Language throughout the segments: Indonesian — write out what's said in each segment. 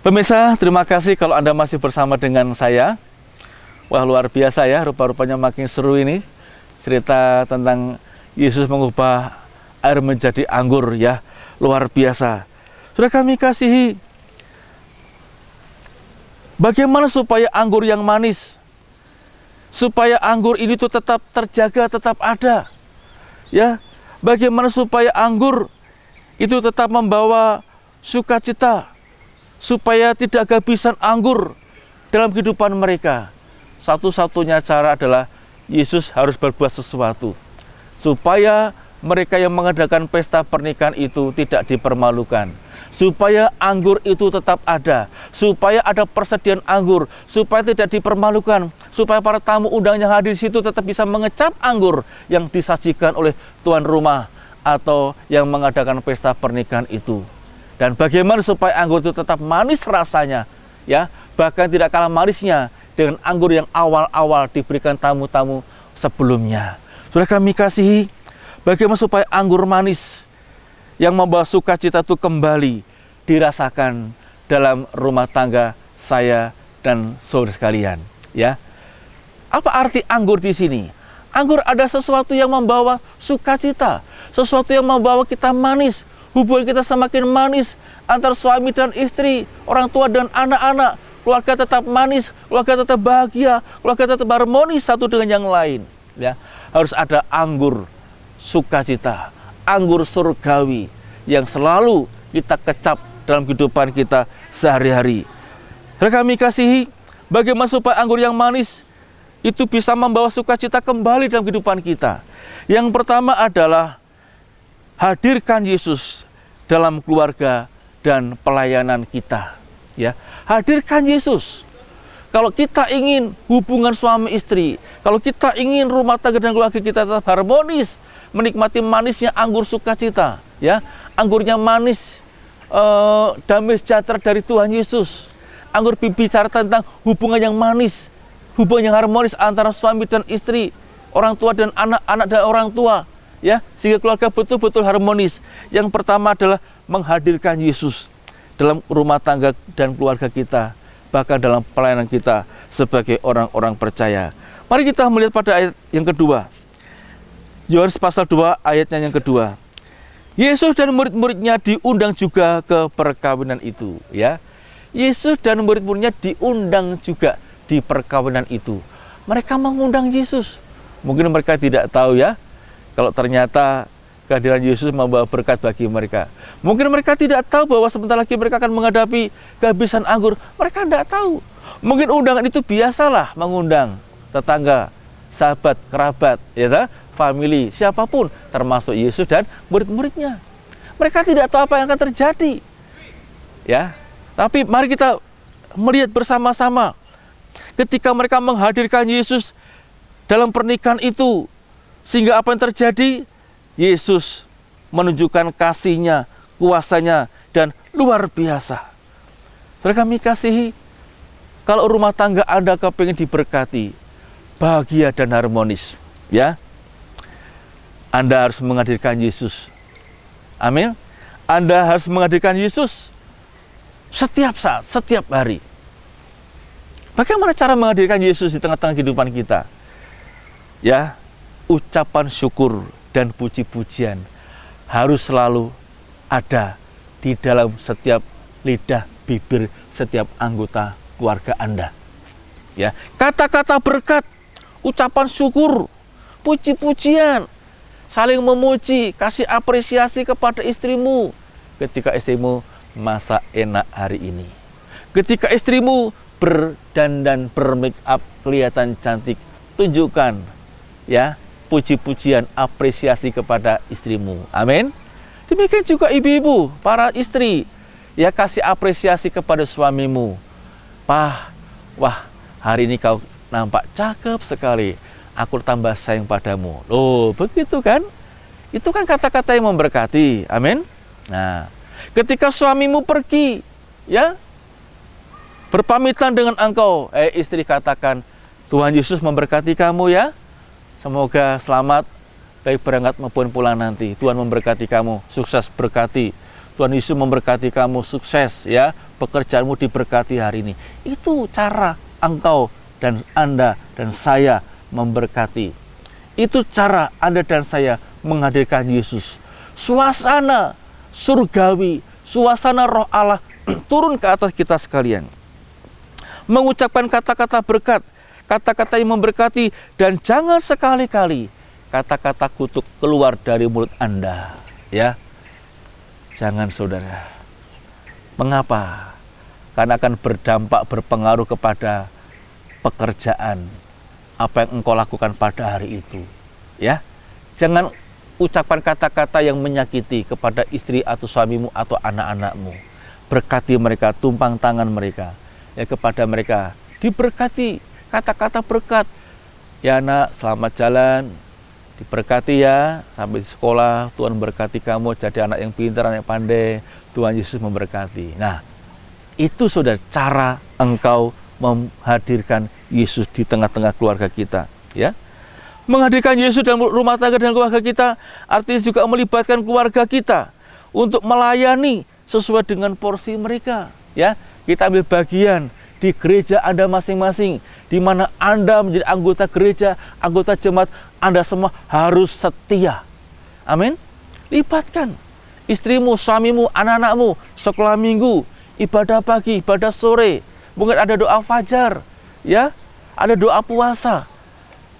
Pemirsa, terima kasih kalau Anda masih bersama dengan saya. Wah, luar biasa ya, rupa-rupanya makin seru ini. Cerita tentang Yesus mengubah air menjadi anggur ya, luar biasa. Sudah kami kasihi, bagaimana supaya anggur yang manis, supaya anggur ini tuh tetap terjaga, tetap ada. Ya, bagaimana supaya anggur itu tetap membawa sukacita, supaya tidak kehabisan anggur dalam kehidupan mereka. Satu-satunya cara adalah Yesus harus berbuat sesuatu supaya mereka yang mengadakan pesta pernikahan itu tidak dipermalukan, supaya anggur itu tetap ada, supaya ada persediaan anggur, supaya tidak dipermalukan, supaya para tamu undang yang hadir di situ tetap bisa mengecap anggur yang disajikan oleh tuan rumah atau yang mengadakan pesta pernikahan itu. Dan bagaimana supaya anggur itu tetap manis rasanya, ya, bahkan tidak kalah manisnya dengan anggur yang awal-awal diberikan tamu-tamu sebelumnya. Sudah kami kasihi, bagaimana supaya anggur manis yang membawa sukacita itu kembali dirasakan dalam rumah tangga saya dan saudara sekalian, ya. Apa arti anggur di sini? Anggur ada sesuatu yang membawa sukacita, sesuatu yang membawa kita manis. Hubungan kita semakin manis antar suami dan istri, orang tua dan anak-anak. Keluarga tetap manis, keluarga tetap bahagia, keluarga tetap harmonis satu dengan yang lain. Ya, harus ada anggur sukacita, anggur surgawi yang selalu kita kecap dalam kehidupan kita sehari-hari. Kami kasihi, bagaimana supaya anggur yang manis itu bisa membawa sukacita kembali dalam kehidupan kita. Yang pertama adalah hadirkan Yesus dalam keluarga dan pelayanan kita, ya. Hadirkan Yesus. Kalau kita ingin hubungan suami istri, kalau kita ingin rumah tangga dan keluarga kita tetap harmonis, menikmati manisnya anggur sukacita, ya. Anggurnya manis, damai sejahtera dari Tuhan Yesus. Anggur bicara tentang hubungan yang manis, hubungan yang harmonis antara suami dan istri, orang tua dan anak-anak dan orang tua. Ya, sehingga keluarga betul-betul harmonis. Yang pertama adalah menghadirkan Yesus dalam rumah tangga dan keluarga kita, bahkan dalam pelayanan kita sebagai orang-orang percaya. Mari kita melihat pada ayat yang kedua. Yohanes pasal 2 ayatnya yang kedua. Yesus dan murid-muridnya diundang juga ke perkawinan itu, ya. Yesus dan murid-muridnya diundang juga di perkawinan itu. Mereka mengundang Yesus. Mungkin mereka tidak tahu, ya, kalau ternyata kehadiran Yesus membawa berkat bagi mereka. Mungkin mereka tidak tahu bahwa sebentar lagi mereka akan menghadapi kehabisan anggur. Mereka tidak tahu. Mungkin undangan itu biasalah, mengundang tetangga, sahabat, kerabat, ya, family, siapapun, termasuk Yesus dan murid-muridnya. Mereka tidak tahu apa yang akan terjadi. Ya. Tapi mari kita melihat bersama-sama ketika mereka menghadirkan Yesus dalam pernikahan itu. Sehingga apa yang terjadi? Yesus menunjukkan kasih-Nya, kuasa-Nya, dan luar biasa. Saudara kami kasihi, kalau rumah tangga Anda kepingin diberkati, bahagia dan harmonis, ya, Anda harus menghadirkan Yesus. Amin. Anda harus menghadirkan Yesus setiap saat, setiap hari. Bagaimana cara menghadirkan Yesus di tengah-tengah kehidupan kita? Ya, ucapan syukur dan puji-pujian harus selalu ada di dalam setiap lidah, bibir setiap anggota keluarga Anda. Ya, kata-kata berkat, ucapan syukur, puji-pujian, saling memuji, kasih apresiasi kepada istrimu ketika istrimu masak enak hari ini. Ketika istrimu berdandan, bermake up, kelihatan cantik, tunjukkan, ya, puji-pujian, apresiasi kepada istrimu. Amin. Demikian juga ibu-ibu, para istri, ya, kasih apresiasi kepada suamimu. Wah, hari ini kau nampak cakep sekali. Aku tambah sayang padamu. Loh, begitu kan? Itu kan kata-kata yang memberkati. Amin. Nah, ketika suamimu pergi, ya, berpamitan dengan engkau, istri katakan, Tuhan Yesus memberkati kamu, ya. Semoga selamat baik berangkat maupun pulang nanti. Tuhan memberkati kamu, sukses berkati. Tuhan Yesus memberkati kamu, sukses ya, pekerjaanmu diberkati hari ini. Itu cara engkau dan Anda dan saya memberkati. Itu cara Anda dan saya menghadirkan Yesus. Suasana surgawi, suasana roh Allah turun ke atas kita sekalian. Mengucapkan kata-kata berkat, kata-kata yang memberkati, dan jangan sekali-kali kata-kata kutuk keluar dari mulut Anda, ya. Jangan, saudara. Mengapa? Karena akan berdampak, berpengaruh kepada pekerjaan, apa yang engkau lakukan pada hari itu, ya. Jangan ucapkan kata-kata yang menyakiti kepada istri atau suamimu atau anak-anakmu. Berkati mereka, tumpang tangan mereka, ya, kepada mereka diberkati, kata-kata berkat. Ya nak, selamat jalan, diberkati ya, sampai di sekolah, Tuhan berkati kamu jadi anak yang pintar, anak yang pandai, Tuhan Yesus memberkati. Nah, itu sudah cara engkau menghadirkan Yesus di tengah-tengah keluarga kita, ya. Menghadirkan Yesus dalam rumah tangga dan keluarga kita artinya juga melibatkan keluarga kita untuk melayani sesuai dengan porsi mereka, ya. Kita ambil bagian di gereja Anda masing-masing, di mana Anda menjadi anggota gereja, anggota jemaat, Anda semua harus setia. Amin. Libatkan istrimu, suamimu, anak-anakmu, sekolah minggu, ibadah pagi, ibadah sore, mungkin ada doa fajar, ya, ada doa puasa.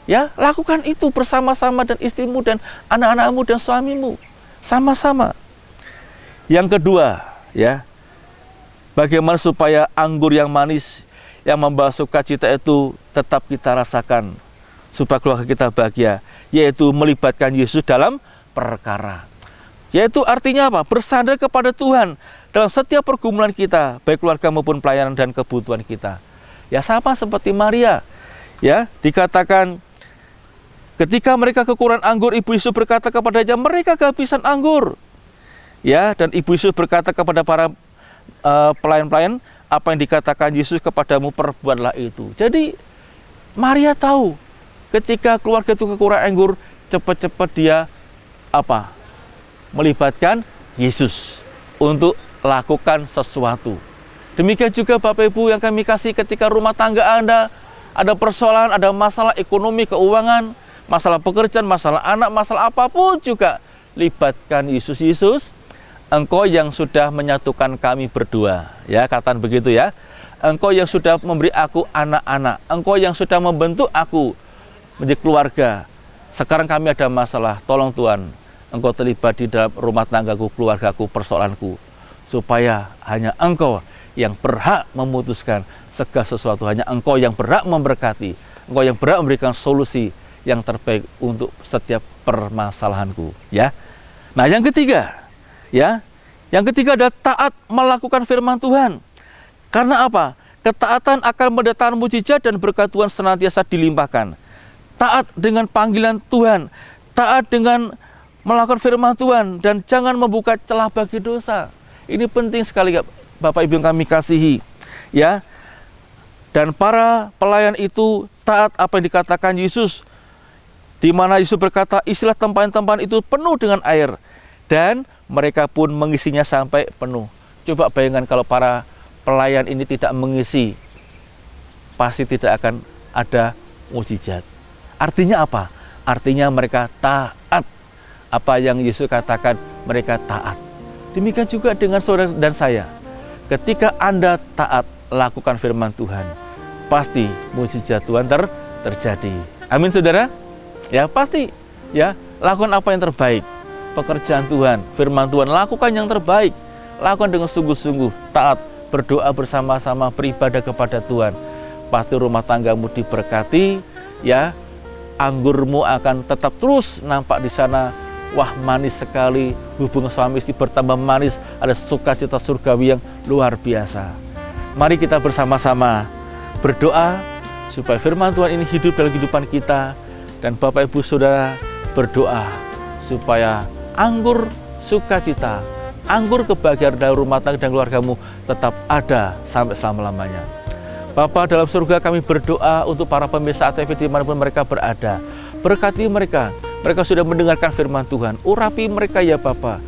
Ya, lakukan itu bersama-sama dan istrimu dan anak-anakmu dan suamimu sama-sama. Yang kedua, ya, bagaimana supaya anggur yang manis yang membawa sukacita itu tetap kita rasakan supaya keluarga kita bahagia, yaitu melibatkan Yesus dalam perkara. Yaitu artinya apa? Bersandar kepada Tuhan dalam setiap pergumulan kita, baik keluarga maupun pelayanan dan kebutuhan kita. Ya, sama seperti Maria. Ya, dikatakan ketika mereka kekurangan anggur, Ibu Yesus berkata kepadanya, mereka kehabisan anggur. Ya, dan Ibu Yesus berkata kepada para pelayan-pelayan, apa yang dikatakan Yesus kepadamu, perbuatlah itu. Jadi Maria tahu ketika keluarga itu kekurangan anggur, cepat-cepat dia apa? Melibatkan Yesus untuk lakukan sesuatu. Demikian juga Bapak Ibu yang kami kasih, ketika rumah tangga Anda ada persoalan, ada masalah ekonomi, keuangan, masalah pekerjaan, masalah anak, masalah apapun juga, libatkan Yesus. Yesus, Engkau yang sudah menyatukan kami berdua, ya, katakan begitu ya. Engkau yang sudah memberi aku anak-anak, Engkau yang sudah membentuk aku menjadi keluarga. Sekarang kami ada masalah, tolong Tuhan, Engkau terlibat di dalam rumah tanggaku, keluargaku, persoalanku, supaya hanya Engkau yang berhak memutuskan segala sesuatu, hanya Engkau yang berhak memberkati, Engkau yang berhak memberikan solusi yang terbaik untuk setiap permasalahanku, ya. Nah, yang ketiga, ya, yang ketiga adalah taat melakukan firman Tuhan. Karena apa? Ketaatan akan mendatangkan mujizat dan berkat Tuhan senantiasa dilimpahkan. Taat dengan panggilan Tuhan, taat dengan melakukan firman Tuhan, dan jangan membuka celah bagi dosa. Ini penting sekali, Bapak Ibu yang kami kasihi, ya. Dan para pelayan itu taat apa yang dikatakan Yesus, di mana Yesus berkata, isilah tempayan-tempayan itu penuh dengan air, dan mereka pun mengisinya sampai penuh. Coba bayangkan kalau para pelayan ini tidak mengisi, pasti tidak akan ada mujizat. Artinya apa? Artinya mereka taat. Apa yang Yesus katakan, mereka taat. Demikian juga dengan saudara dan saya. Ketika Anda taat, lakukan firman Tuhan, pasti mujizat Tuhan terjadi. Amin, saudara. Ya, pasti, ya, lakukan apa yang terbaik. Pekerjaan Tuhan, firman Tuhan, lakukan yang terbaik. Lakukan dengan sungguh-sungguh, taat, berdoa bersama-sama, beribadah kepada Tuhan. Pasti rumah tanggamu diberkati, ya. Anggurmu akan tetap terus nampak di sana. Wah, manis sekali, hubungan suami istri bertambah manis, ada sukacita surgawi yang luar biasa. Mari kita bersama-sama berdoa supaya firman Tuhan ini hidup dalam kehidupan kita. Dan Bapak Ibu Saudara berdoa supaya anggur sukacita, anggur kebahagiaan dalam rumah tangga dan keluargamu tetap ada sampai selama-lamanya. Bapa dalam surga, kami berdoa untuk para pemirsa ATV dimanapun mereka berada. Berkati mereka, mereka sudah mendengarkan firman Tuhan. Urapi mereka ya Bapa,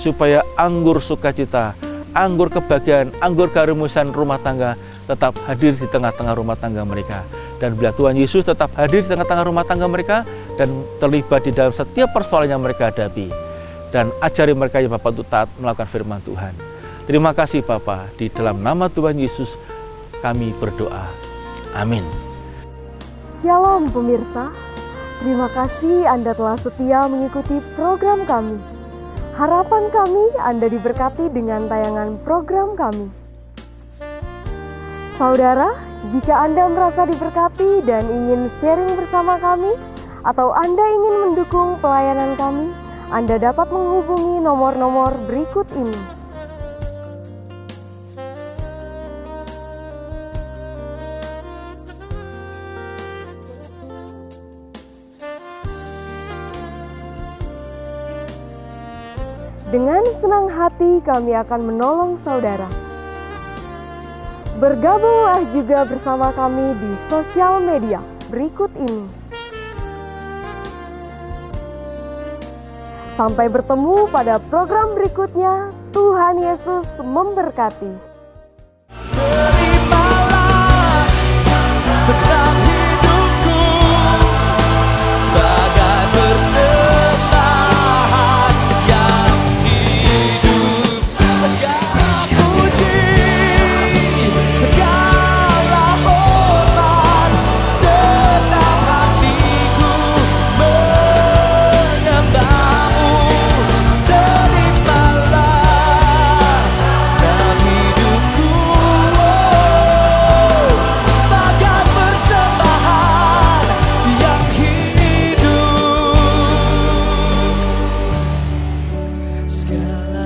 supaya anggur sukacita, anggur kebahagiaan, anggur keharmonisan rumah tangga tetap hadir di tengah-tengah rumah tangga mereka. Dan bila Tuhan Yesus tetap hadir di tengah-tengah rumah tangga mereka dan terlibat di dalam setiap persoalan yang mereka hadapi. Dan ajari mereka ya Bapa untuk taat melakukan firman Tuhan. Terima kasih Bapa, di dalam nama Tuhan Yesus kami berdoa. Amin. Shalom pemirsa, terima kasih Anda telah setia mengikuti program kami. Harapan kami Anda diberkati dengan tayangan program kami. Saudara, jika Anda merasa diberkati dan ingin sharing bersama kami, atau Anda ingin mendukung pelayanan kami, Anda dapat menghubungi nomor-nomor berikut ini. Dengan senang hati kami akan menolong saudara. Bergabunglah juga bersama kami di sosial media berikut ini. Sampai bertemu pada program berikutnya. Tuhan Yesus memberkati. Terimalah segenap hidupku sebagai persembahan yang hidup. Segala puji, segala hormat, senang hatiku menyembahmu. Terimalah segenap hidupku sebagai persembahan yang hidup. Segala